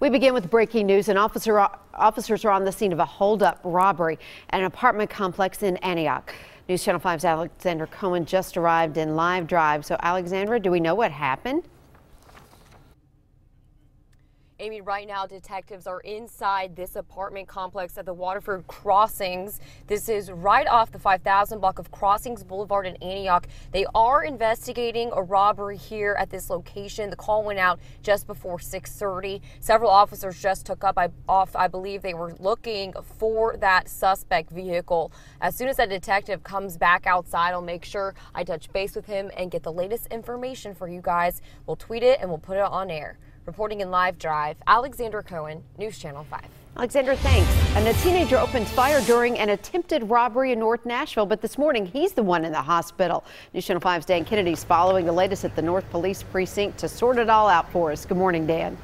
We begin with breaking news. Officers are on the scene of a holdup robbery at an apartment complex in Antioch. News Channel 5's Alexandra Cohen just arrived in live drive. So, Alexandra, do we know what happened? Amy, right now detectives are inside this apartment complex at the Waterford Crossings. This is right off the 5000 block of Crossings Boulevard in Antioch. They are investigating a robbery here at this location. The call went out just before 6:30. Several officers just took off. I believe they were looking for that suspect vehicle. As soon as that detective comes back outside, I'll make sure I touch base with him and get the latest information for you guys. We'll tweet it and we'll put it on air. Reporting in live drive, Alexandra Cohen, News Channel 5. Alexandra, thanks. And a teenager opens fire during an attempted robbery in North Nashville, but this morning he's the one in the hospital. News Channel 5's Dan Kennedy's following the latest at the North Police Precinct to sort it all out for us. Good morning, Dan.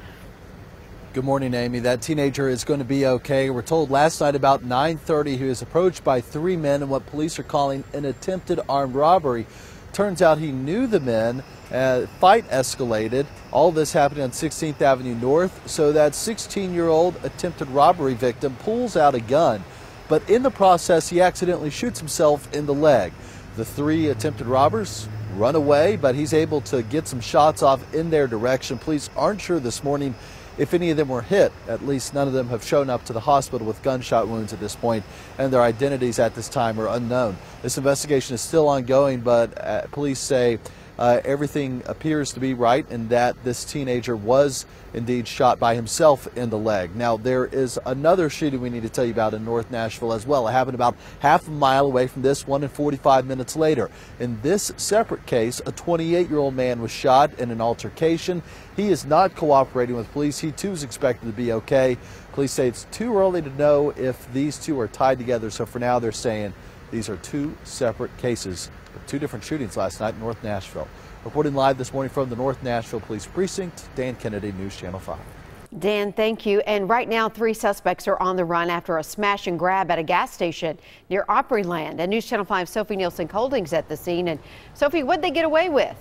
Good morning, Amy. That teenager is going to be okay. We're told last night about 9:30 he was approached by three men in what police are calling an attempted armed robbery. Turns out he knew the men. Fight escalated. All this happening on 16th Avenue North. So that 16-year-old attempted robbery victim pulls out a gun, but in the process he accidentally shoots himself in the leg. The three attempted robbers run away, but he's able to get some shots off in their direction. Police aren't sure this morning if any of them were hit. At least none of them have shown up to the hospital with gunshot wounds at this point, and their identities at this time are unknown. This investigation is still ongoing, but police say everything appears to be right and that this teenager was indeed shot by himself in the leg. Now, there is another shooting we need to tell you about in North Nashville as well. It happened about half a mile away from this one and 45 minutes later. In this separate case, a 28-year-old man was shot in an altercation. He is not cooperating with police. He too is expected to be okay. Police say it's too early to know if these two are tied together, so for now they're saying these are two separate cases with two different shootings last night in North Nashville. Reporting live this morning from the North Nashville Police Precinct, Dan Kennedy, News Channel 5. Dan, thank you. And right now, three suspects are on the run after a smash and grab at a gas station near Opryland. And News Channel 5's Sophie Nielsen Colding's at the scene. And Sophie, what'd they get away with?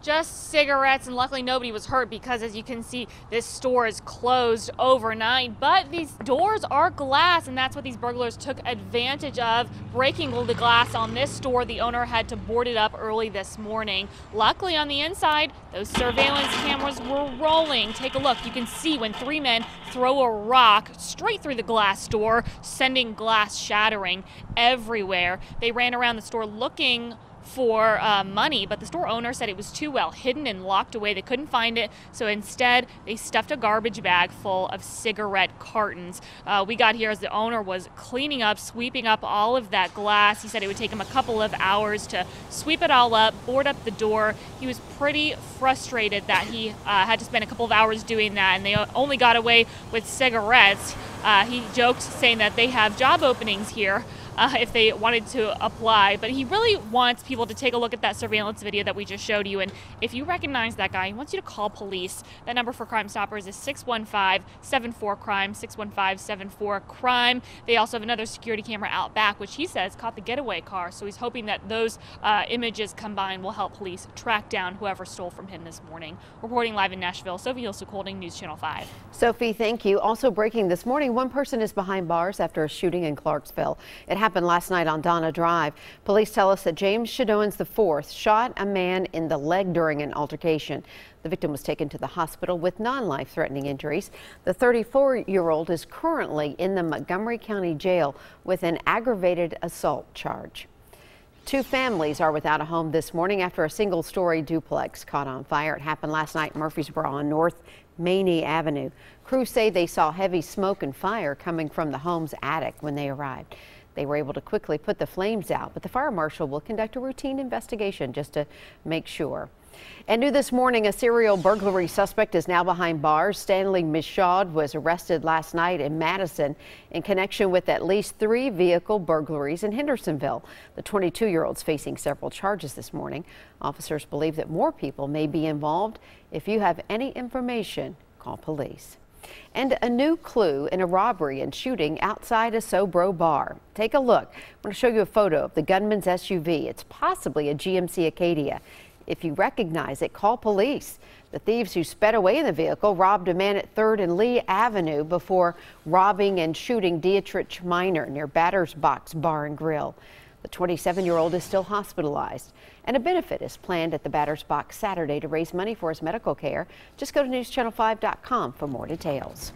Just cigarettes, and luckily nobody was hurt because, as you can see, this store is closed overnight. But these doors are glass, and that's what these burglars took advantage of, breaking the glass on this store. The owner had to board it up early this morning. Luckily, on the inside, those surveillance cameras were rolling. Take a look. You can see when three men throw a rock straight through the glass door, sending glass shattering everywhere. They ran around the store looking for money, but the store owner said it was too well hidden and locked away. They couldn't find it, so instead they stuffed a garbage bag full of cigarette cartons. We got here as the owner was cleaning up, sweeping up all of that glass. He said it would take him a couple of hours to sweep it all up, board up the door. He was pretty frustrated that he had to spend a couple of hours doing that, and they only got away with cigarettes. He joked, saying that they have job openings here if they wanted to apply, but he really wants people to take a look at that surveillance video that we just showed you, and if you recognize that guy, he wants you to call police. That number for Crime Stoppers is 615-74-CRIME, 615-74-CRIME. They also have another security camera out back, which he says caught the getaway car, so he's hoping that those images combined will help police track down whoever stole from him this morning. Reporting live in Nashville, Sophie Nielsen Colding, News Channel 5. Sophie, thank you. Also breaking this morning, one person is behind bars after a shooting in Clarksville. It happened last night on Donna Drive. Police tell us that James Shadowins IV shot a man in the leg during an altercation. The victim was taken to the hospital with non-life-threatening injuries. The 34-year-old is currently in the Montgomery County Jail with an aggravated assault charge. Two families are without a home this morning after a single-story duplex caught on fire. It happened last night in Murfreesboro on North Maney Avenue. Crews say they saw heavy smoke and fire coming from the home's attic when they arrived. They were able to quickly put the flames out, but the fire marshal will conduct a routine investigation just to make sure. And new this morning, a serial burglary suspect is now behind bars. Stanley Michaud was arrested last night in Madison in connection with at least 3 vehicle burglaries in Hendersonville. The 22-year-old's facing several charges this morning. Officers believe that more people may be involved. If you have any information, call police. And a new clue in a robbery and shooting outside a Sobro bar. Take a look. I want to show you a photo of the gunman's SUV. It's possibly a GMC Acadia. If you recognize it, call police. The thieves who sped away in the vehicle robbed a man at 3rd and Lee Avenue before robbing and shooting Dietrich Miner near Batter's Box Bar and Grill. The 27-year-old is still hospitalized, and a benefit is planned at the Batter's Box Saturday to raise money for his medical care. Just go to newschannel5.com for more details.